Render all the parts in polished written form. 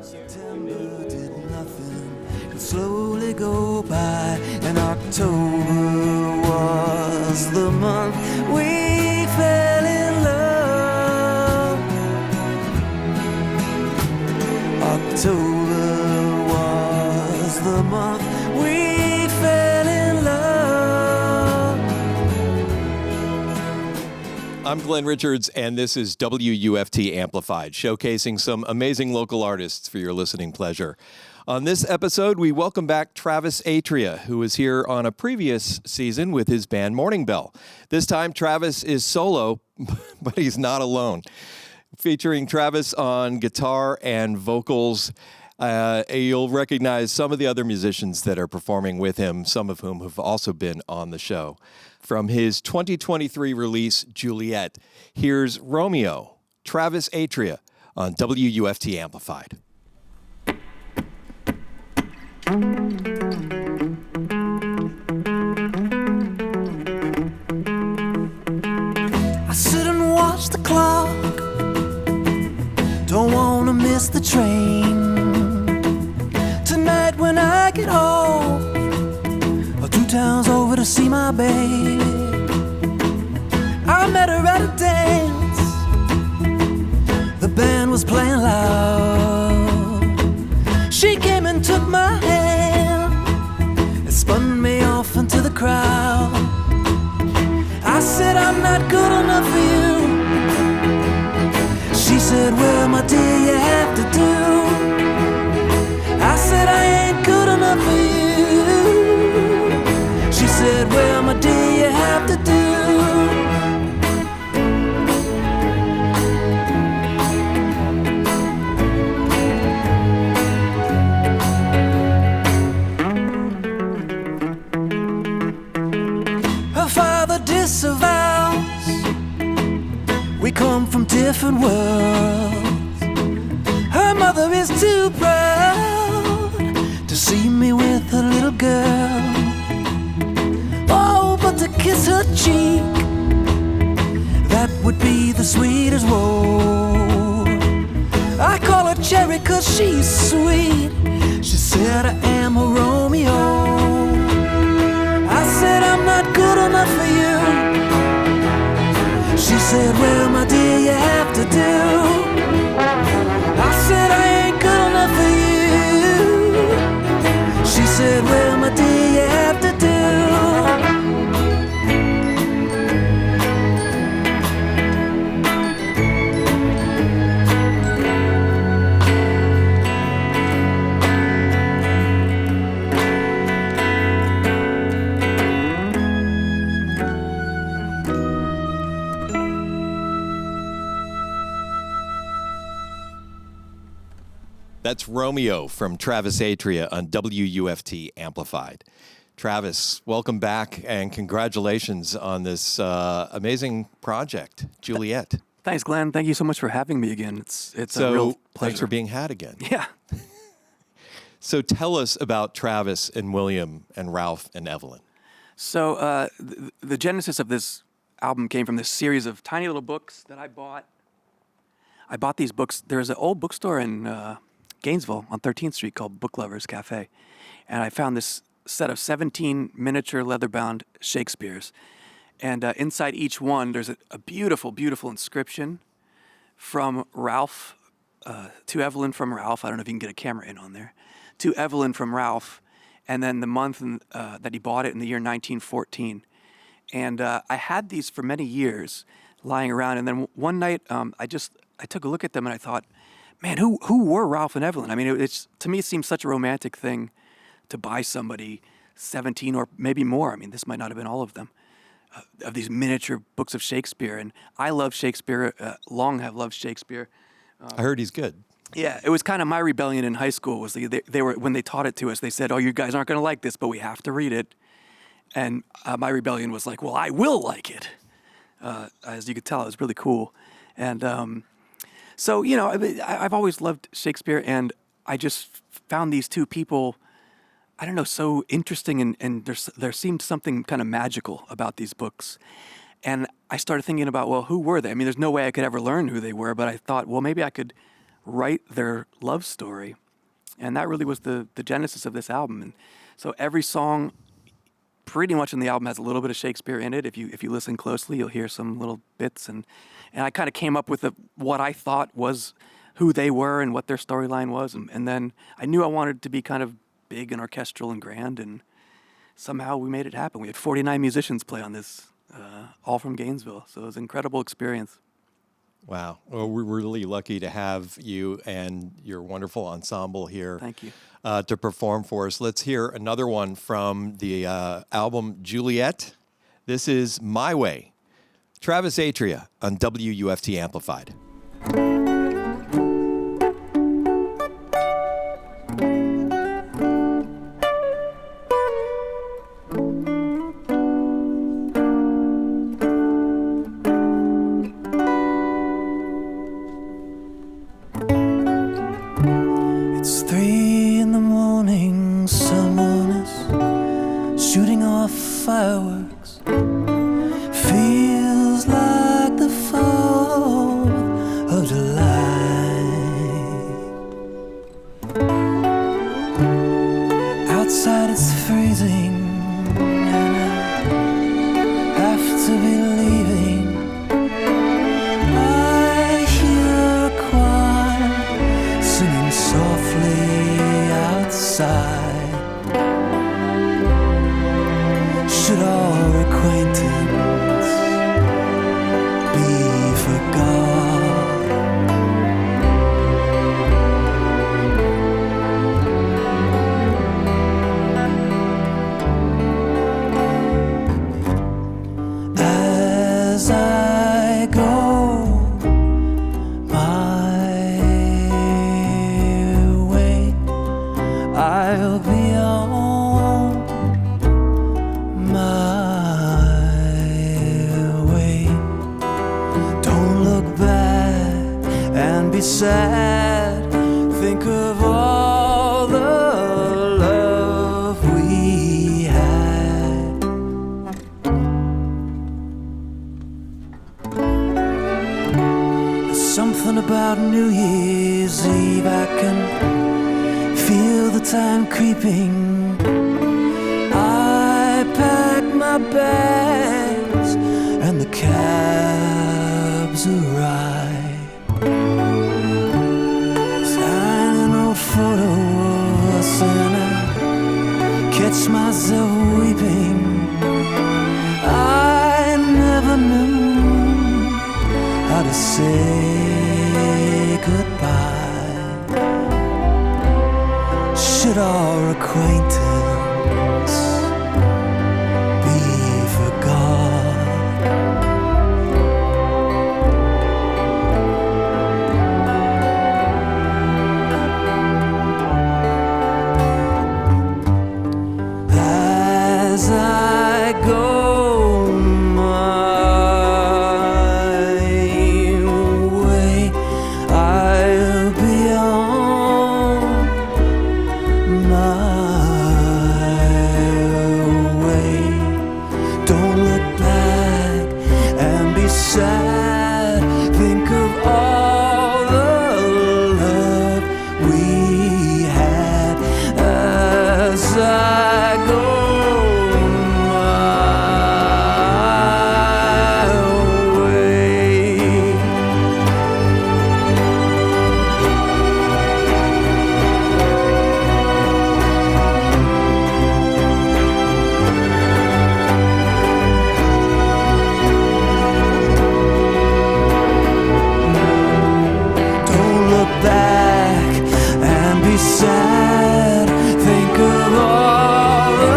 September did nothing, could slowly go by, and October was the month we fell in love. October was the month we fell in love. I'm Glenn Richards, and this is WUFT Amplified, showcasing some amazing local artists for your listening pleasure. On this episode, we welcome back Travis Atria, who was here on a previous season with his band Morning Bell. This time, Travis is solo, but he's not alone. Featuring Travis on guitar and vocals, you'll recognize some of the other musicians that are performing with him, some of whom have also been on the show. From his 2023 release, Juliet, here's Romeo, Travis Atria on WUFT Amplified. I sit and watch the clock, don't wanna miss the train. Tonight when I get home, 2 towns over to see my babe. I met her at a dance, the band was playing loud. She came and took my hand and spun me off into the crowd. I said, I'm not good enough for you. She said, well, my dear, you have to do. I said, I ain't good enough for you. She said, well, my dear, you have to do. Her father disavows we come from different worlds. Her mother is too proud to see me with a little girl. Oh, but to kiss her cheek, that would be the sweetest rose. I call her Cherry 'cause she's sweet. She said I am a Romeo. I said I'm not good enough for you. She said, well, my dear, you have to do. I said I ain't good enough for you. She said, well, my dear, you have to do. That's Romeo from Travis Atria on WUFT Amplified. Travis, welcome back and congratulations on this amazing project, Juliet. Thanks, Glenn. Thank you so much for having me again. It's So a real pleasure. thanks for being had again. Yeah. So tell us about Travis and William and Ralph and Evelyn. So the genesis of this album came from this series of tiny little books that I bought. I bought these books. There's an old bookstore in Gainesville on 13th Street called Book Lovers Cafe. And I found this set of 17 miniature leather-bound Shakespeares. And inside each one, there's a beautiful, beautiful inscription from Ralph to Evelyn from Ralph. I don't know if you can get a camera in on there. To Evelyn from Ralph. And then the month that he bought it in the year 1914. And I had these for many years lying around. And then one night, I took a look at them and I thought, man, who were Ralph and Evelyn? I mean, to me, it seems such a romantic thing to buy somebody 17 or maybe more. I mean, this might not have been all of them, of these miniature books of Shakespeare. And I love Shakespeare, long have loved Shakespeare. I heard he's good. Yeah, it was kind of my rebellion in high school. Was they were when they taught it to us, they said, oh, you guys aren't going to like this, but we have to read it. And my rebellion was like, well, I will like it. As you could tell, it was really cool. And so, you know, I've always loved Shakespeare, and I just found these two people, I don't know, so interesting, and there seemed something kind of magical about these books. And I started thinking about, well, who were they? I mean, there's no way I could ever learn who they were, but I thought, well, maybe I could write their love story. And that really was the genesis of this album. And so every song pretty much in the album has a little bit of Shakespeare in it. If you listen closely, you'll hear some little bits. And I kind of came up with what I thought was who they were and what their storyline was. And then I knew I wanted it to be kind of big and orchestral and grand. And somehow we made it happen. We had 49 musicians play on this, all from Gainesville. So it was an incredible experience. Wow. Well, we're really lucky to have you and your wonderful ensemble here. Thank you. To perform for us. Let's hear another one from the album Juliet. This is My Way. Travis Atria on WUFT Amplified. It's 3 in the morning, someone is shooting off fireworks. Feels like the 4th of July. Outside it's freezing and I have to be leaving. I hear a choir singing softly outside. Should our acquaintance be forgot? As I go my way, I'll be on my way. Don't look back and be sad. Think of all the love we had. There's something about New Year's Eve. I can feel the time creeping. I pack my bags and the cabs arrive. Sign an old photo of us and I catch myself weeping. I never knew how to say goodbye. Should our acquaintance be forgot? As I go my way, I'll be on my way. Don't look back and be sad. Think of all the love we had. As I go my way. Don't look back and be sad. Think of all the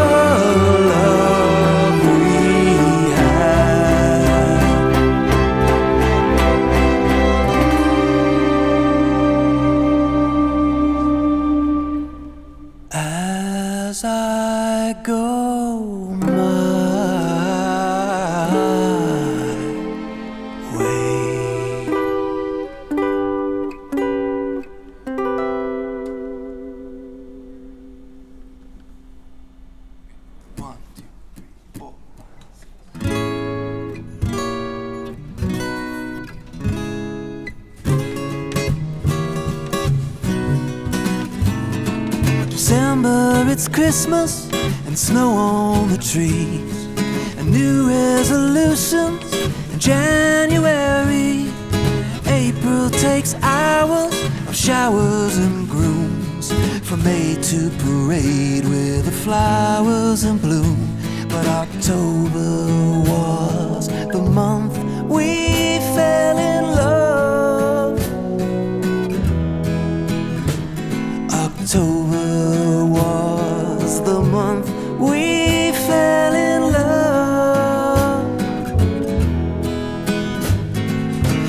love we had. As I go my way. One, two, three, 4. December, it's Christmas and snow on the trees, and new resolutions in January. April takes hours of showers and grooms, from May to parade with the flowers in bloom. But October was the month we fell in love. October was the month we fell in love.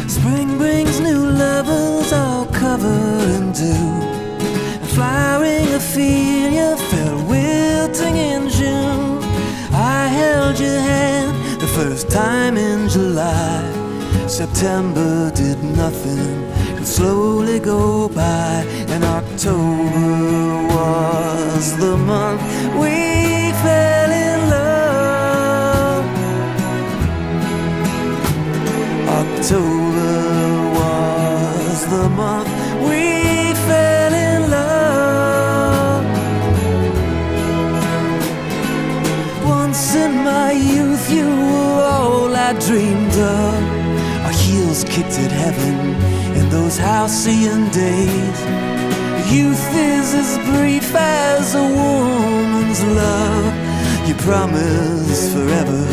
Spring brings new lovers all covered in dew, and flowering Ophelia fell wilting in June. I held your hand the first time in July. September did nothing, could slowly go by, and October was the month we fell in love. October was the month we fell in love. Once in my youth you were all I dreamed of. Our heels kicked at heaven in those halcyon days. Youth is as brief as a woman's love. You promised forever,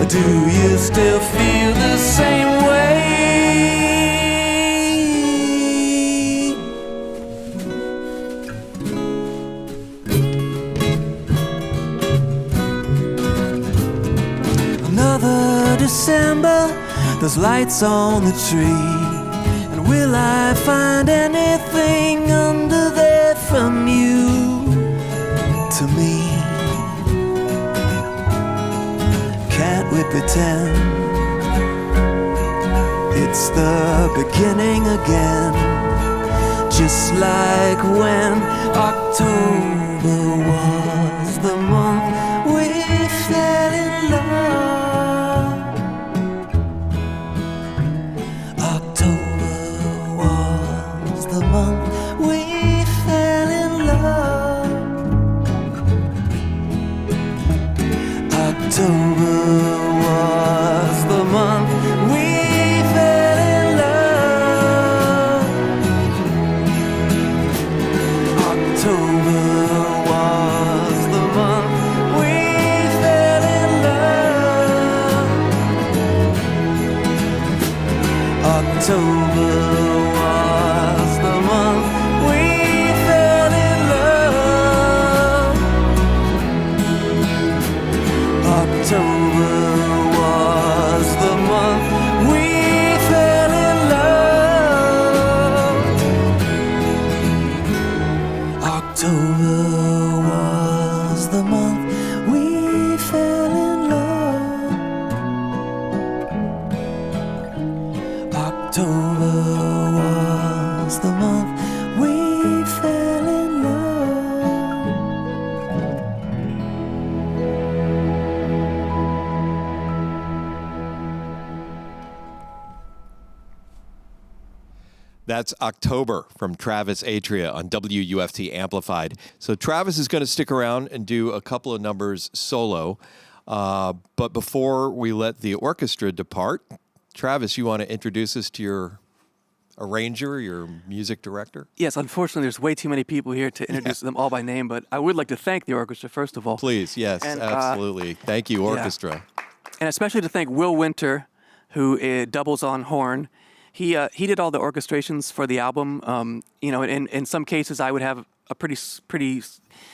or do you still feel the same way? Another December, there's lights on the tree, and will I find anything under there from you to me? Can't we pretend it's the beginning again, just like when October was the month we fell in love. October was the month we fell in love. October was the month we fell in love. October was the month we fell in love. October was the month we fell in love. October was the month we fell in love. October was the month we fell in love. October was the month we fell in love. That's October from Travis Atria on WUFT Amplified. So Travis is going to stick around and do a couple of numbers solo. But before we let the orchestra depart, Travis, you want to introduce us to your arranger, your music director? Yes, unfortunately, there's way too many people here to introduce them all by name, but I would like to thank the orchestra, first of all. Please, yes, And, absolutely. Thank you, orchestra. And especially to thank Will Winter, who doubles on horn. He did all the orchestrations for the album. In some cases, I would have a pretty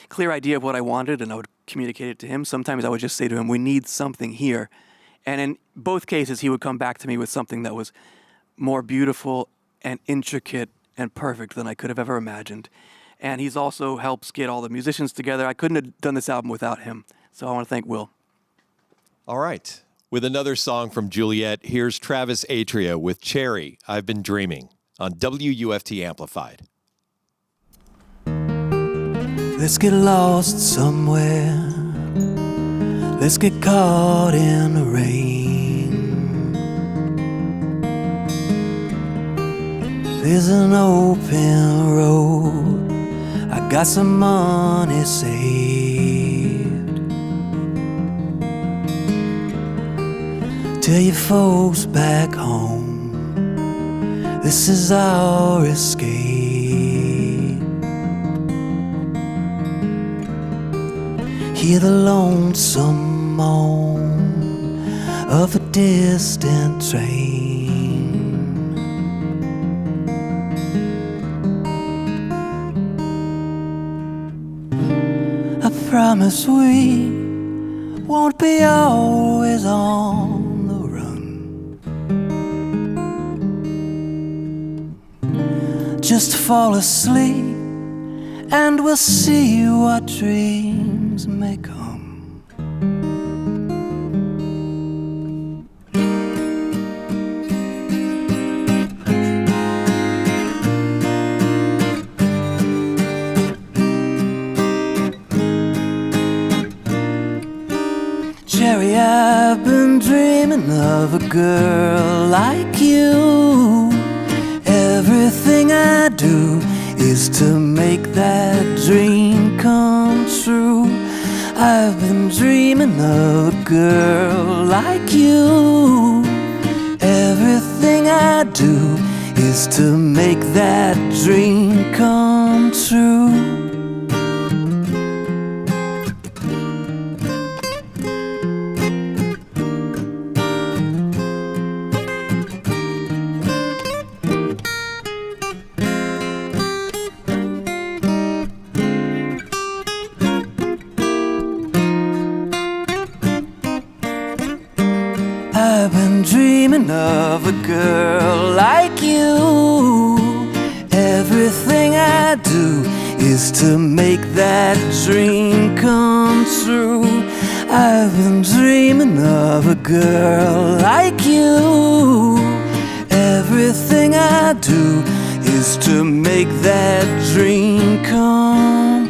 clear idea of what I wanted, and I would communicate it to him. Sometimes I would just say to him, "We need something here," and in both cases, he would come back to me with something that was more beautiful and intricate and perfect than I could have ever imagined. And he's also helps get all the musicians together. I couldn't have done this album without him, so I want to thank Will. All right. With another song from Juliet, here's Travis Atria with Cherry, I've Been Dreaming, on WUFT Amplified. Let's get lost somewhere. Let's get caught in the rain. There's an open road I got some money saved. Tell your folks back home, this is our escape. Hear the lonesome moan of a distant train. I promise we won't be always on the run. Just fall asleep and we'll see what dreams may come. Jerry, I've been dreaming of a girl like you. Everything I do is to make that dream come true. I've been dreaming of a girl like you. Everything I do is to make that dream come true. I've been dreaming of a girl like you. Everything I do is to make that dream come true. I've been dreaming of a girl like you. Everything I do is to make that dream come.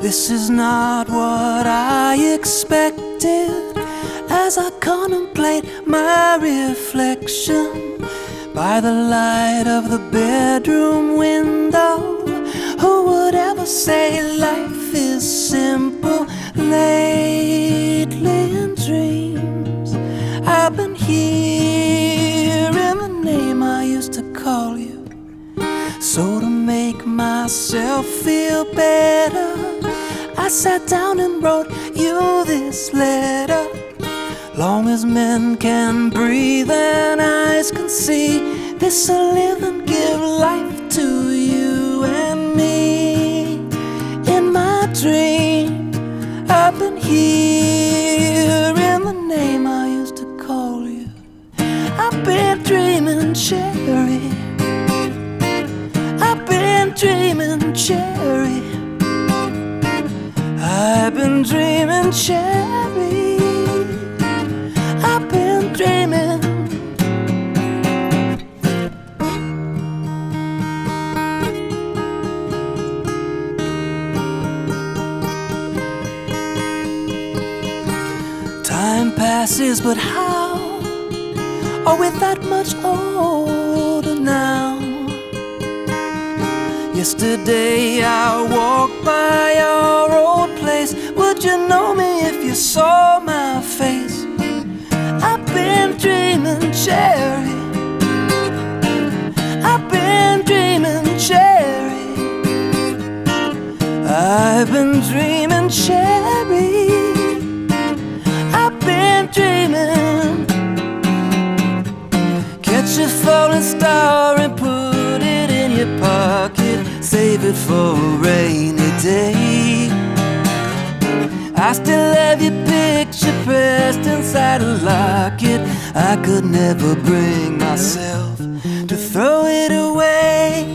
This is not what I expected as I contemplate my reflection by the light of the bedroom window. Who would ever say life is simple? Lately in dreams I've been hearing the name I used to call you. So to make myself feel better, I sat down and wrote you this letter. Long as men can breathe and eyes can see, this'll live and give life to you and me. In my dream, I've been hearing the name I used to call you. I've been dreaming, Cherry. I've been dreaming, Cherry. I've been dreaming, Cherry. I've been dreaming. Time passes, but how are we that much older now? Yesterday I walked by your old place. Would you know me if you saw my face? I've been dreaming, Cherry. I've been dreaming, Cherry. I've been dreaming, Cherry. I've been dreaming. Catch a falling star and put it in your pocket. Save it for a rainy day. I still have your picture pressed inside a locket. I could never bring myself to throw it away.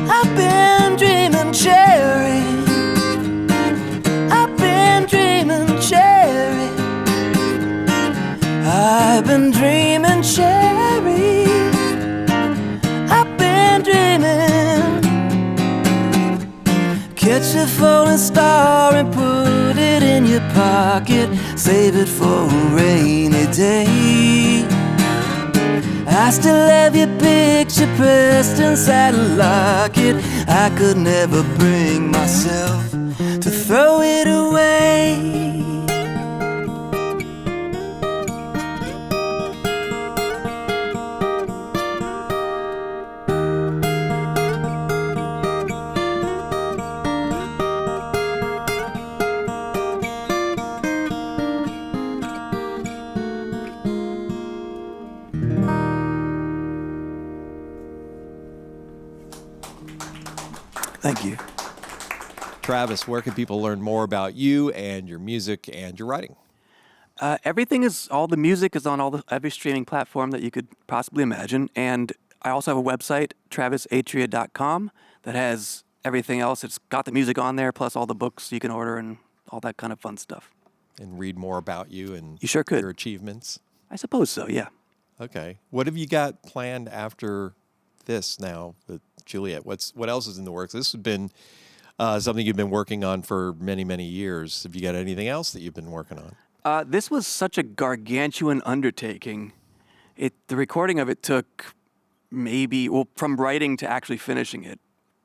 I've been dreaming, Cherry. I've been dreaming, Cherry. been dreaming, Cherry. I've been dreaming. Catch a falling star and put it in your pocket. Save it for a rainy day. I still have your picture pressed inside a locket. I could never bring myself to throw it away. Thank you. Travis, where can people learn more about you and your music and your writing? All the music is on every streaming platform that you could possibly imagine. And I also have a website, travisatria.com, that has everything else. It's got the music on there, plus all the books you can order and all that kind of fun stuff. And read more about you and You sure could. your achievements? I suppose so, yeah. Okay. What have you got planned after this now with Juliet? What else is in the works? This has been something you've been working on for many, many years. Have you got anything else that you've been working on? This was such a gargantuan undertaking. The recording of it took from writing to actually finishing it,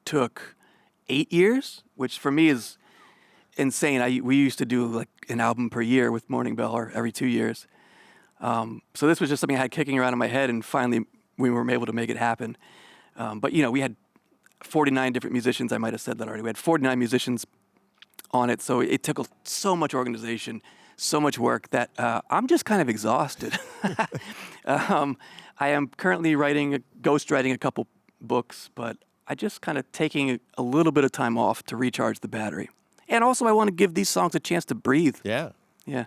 took 8 years, which for me is insane. We used to do like an album per year with Morning Bell, or every 2 years. So this was just something I had kicking around in my head, and finally we were able to make it happen. But, we had 49 different musicians. I might have said that already. We had 49 musicians on it, so it took so much organization, so much work that I'm just kind of exhausted. I am currently ghostwriting a couple books, but I just kind of taking a little bit of time off to recharge the battery. And also I want to give these songs a chance to breathe. Yeah. Yeah.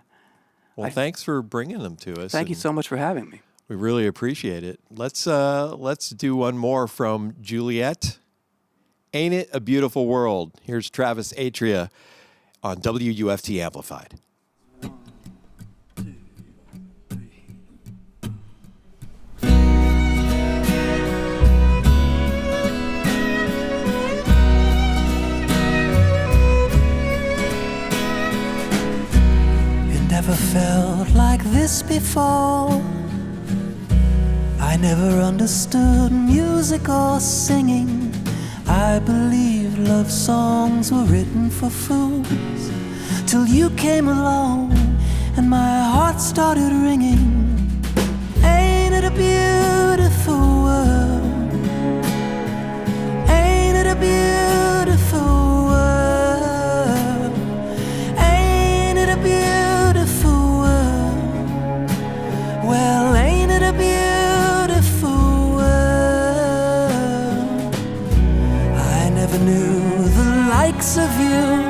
Well, thanks for bringing them to us. Thank you so much for having me. We really appreciate it. Let's do one more from Juliet. Ain't It a Beautiful World? Here's Travis Atria on WUFT Amplified. Never felt like this before. I never understood music or singing. I believed love songs were written for fools, till you came along and my heart started ringing. Ain't it a beautiful world? Ain't it a beautiful world? Ain't it a beautiful world? Well, ain't it a beautiful world? I never knew the likes of you.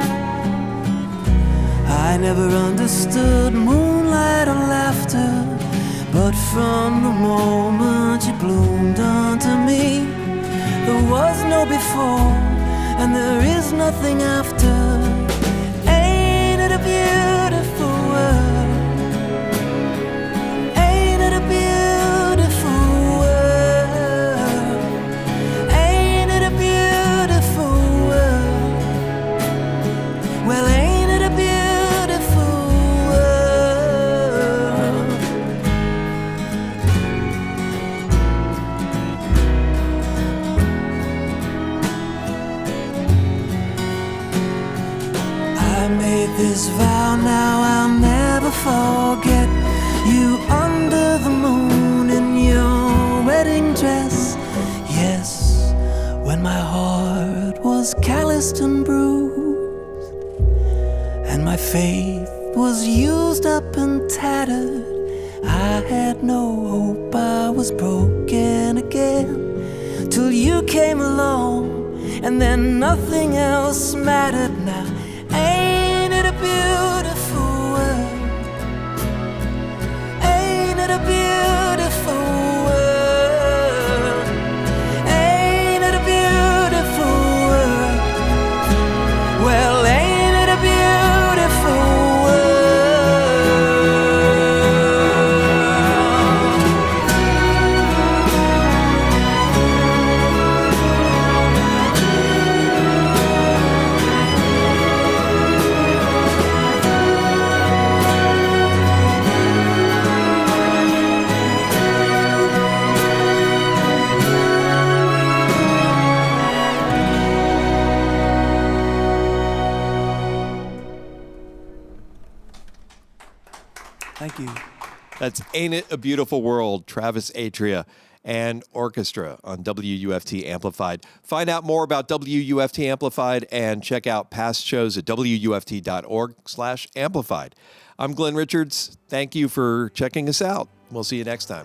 I never understood moonlight or laughter, but from the moment you bloomed unto me, there was no before and there is nothing after. Ain't it a beautiful world? Ain't it a beautiful world? Ain't it a beautiful world? Well, ain't it a beautiful world? I made this vow, now I'll never forget you under the moon in your wedding dress. Yes, when my heart was calloused and bruised, and my faith was used up and tattered, I had no hope, I was broken again, till you came along, and then nothing else mattered now. Ain't it a beautiful world? Ain't it a beautiful world? Ain't it a beautiful world? Well, ain't it a beautiful world? Thank you. That's Ain't It a Beautiful World, Travis Atria and Orchestra on WUFT Amplified. Find out more about WUFT Amplified and check out past shows at wuft.org/amplified. I'm Glenn Richards. Thank you for checking us out. We'll see you next time.